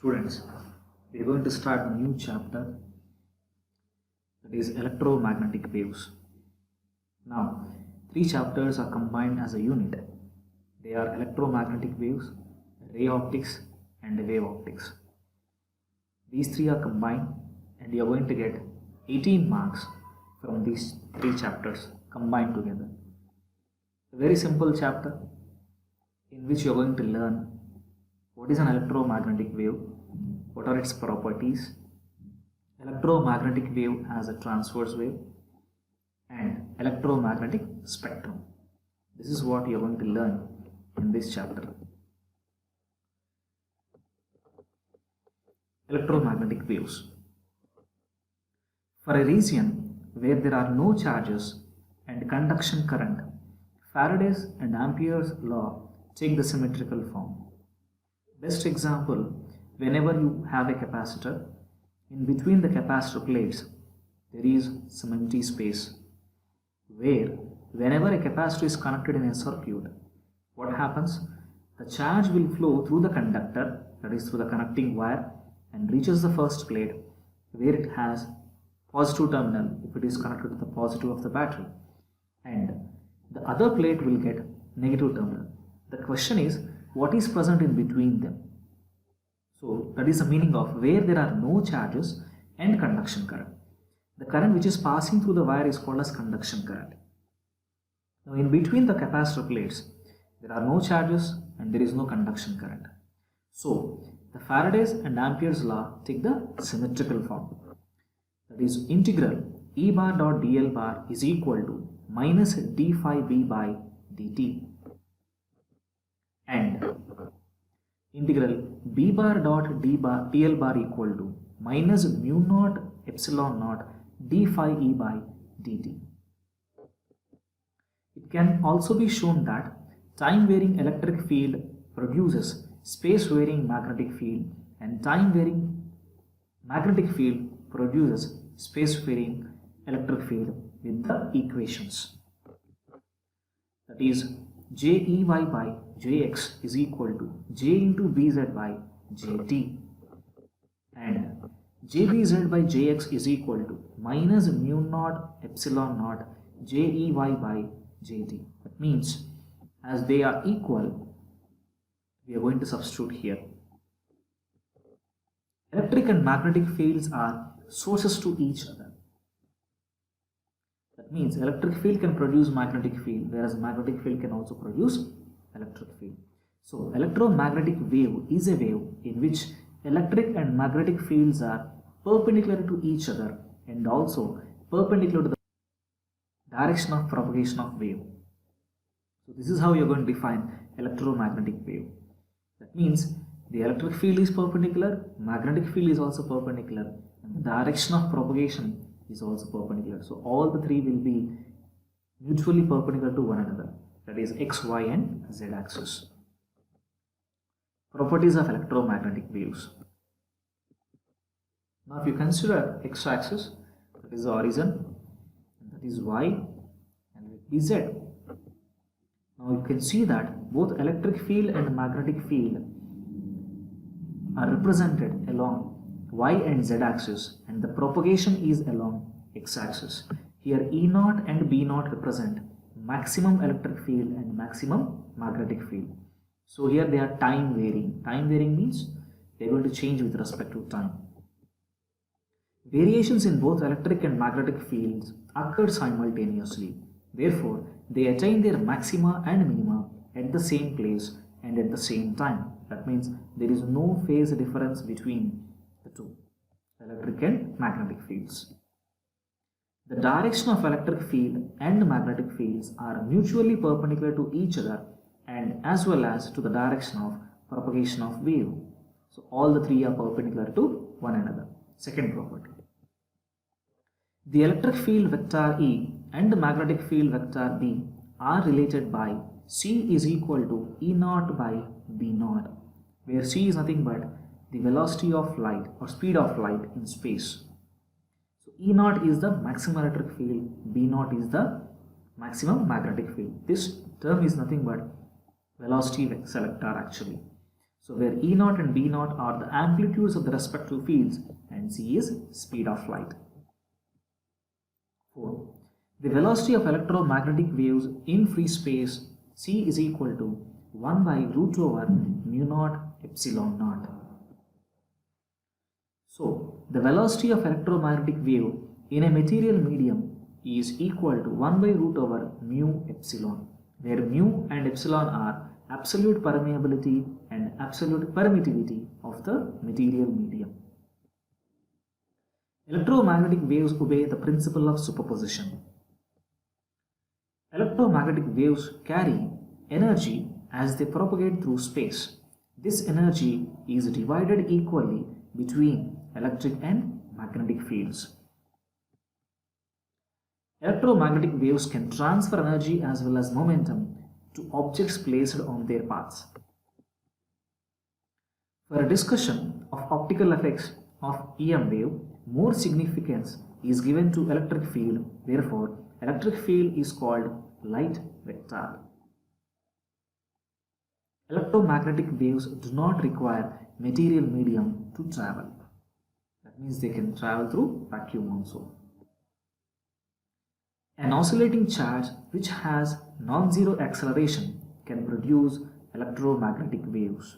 Students, we are going to start a new chapter, that is electromagnetic waves. Now, three chapters are combined as a unit. They are electromagnetic waves, ray optics, and wave optics. These three are combined, and you are going to get 18 marks from these three chapters combined together. A very simple chapter in which you are going to learn what is an electromagnetic wave, what are its properties, electromagnetic wave as a transverse wave, and electromagnetic spectrum. This is what you are going to learn in this chapter. Electromagnetic waves. For a region where there are no charges and conduction current, Faraday's and Ampere's law take the symmetrical form. Best example, whenever you have a capacitor, in between the capacitor plates there is some empty space, where whenever a capacitor is connected in a circuit, what happens? The charge will flow through the conductor, that is through the connecting wire, and reaches the first plate where it has positive terminal if it is connected to the positive of the battery, and the other plate will get negative terminal. The question is, what is present in between them? So that is the meaning of where there are no charges and conduction current. The current which is passing through the wire is called as conduction current. Now in between the capacitor plates there are no charges and there is no conduction current. So the Faraday's and Ampere's law take the symmetrical form. That is integral E bar dot dl bar is equal to minus d phi b by dt, and integral b bar dot dl bar equal to minus mu naught epsilon naught d phi e by dt. It can also be shown that time varying electric field produces space varying magnetic field, and time varying magnetic field produces space varying electric field with the equations. That is, Jey by Jx is equal to J into Bz by Jt, and Jbz by Jx is equal to minus mu naught epsilon naught Jey by Jt. That means, as they are equal, we are going to substitute here. Electric and magnetic fields are sources to each other. That means electric field can produce magnetic field, whereas magnetic field can also produce electric field. So electromagnetic wave is a wave in which electric and magnetic fields are perpendicular to each other and also perpendicular to the direction of propagation of wave. So this is how you are going to define electromagnetic wave. That means the electric field is perpendicular, magnetic field is also perpendicular, and the direction of propagation is also perpendicular. So all the three will be mutually perpendicular to one another, that is x, y and z axis. Properties of electromagnetic waves. Now if you consider x axis, that is the origin, and that is y, and it is z. Now you can see that both electric field and magnetic field are represented along y and z axis, and the propagation is along x axis. Here E0 and B0 represent maximum electric field and maximum magnetic field. So here they are time varying. Time varying means they are going to change with respect to time. Variations in both electric and magnetic fields occur simultaneously. Therefore, they attain their maxima and minima at the same place and at the same time. That means there is no phase difference between the two, electric and magnetic fields. The direction of electric field and magnetic fields are mutually perpendicular to each other and as well as to the direction of propagation of wave. So all the three are perpendicular to one another. Second property. The electric field vector E and the magnetic field vector B are related by C is equal to E0 by B0, where C is nothing but the velocity of light or speed of light in space. So E0 is the maximum electric field, B0 is the maximum magnetic field. This term is nothing but velocity selector actually. So where E naught and B naught are the amplitudes of the respective fields and c is speed of light. 4. The velocity of electromagnetic waves in free space c is equal to 1 by root over mu naught epsilon naught. So the velocity of electromagnetic wave in a material medium is equal to 1 by root over mu epsilon, where mu and epsilon are absolute permeability and absolute permittivity of the material medium. Electromagnetic waves obey the principle of superposition. Electromagnetic waves carry energy as they propagate through space. This energy is divided equally between electric and magnetic fields. Electromagnetic waves can transfer energy as well as momentum to objects placed on their paths. For a discussion of optical effects of EM wave, more significance is given to electric field. Therefore, electric field is called light vector. Electromagnetic waves do not require material medium to travel. That means they can travel through vacuum also. An oscillating charge which has non-zero acceleration can produce electromagnetic waves.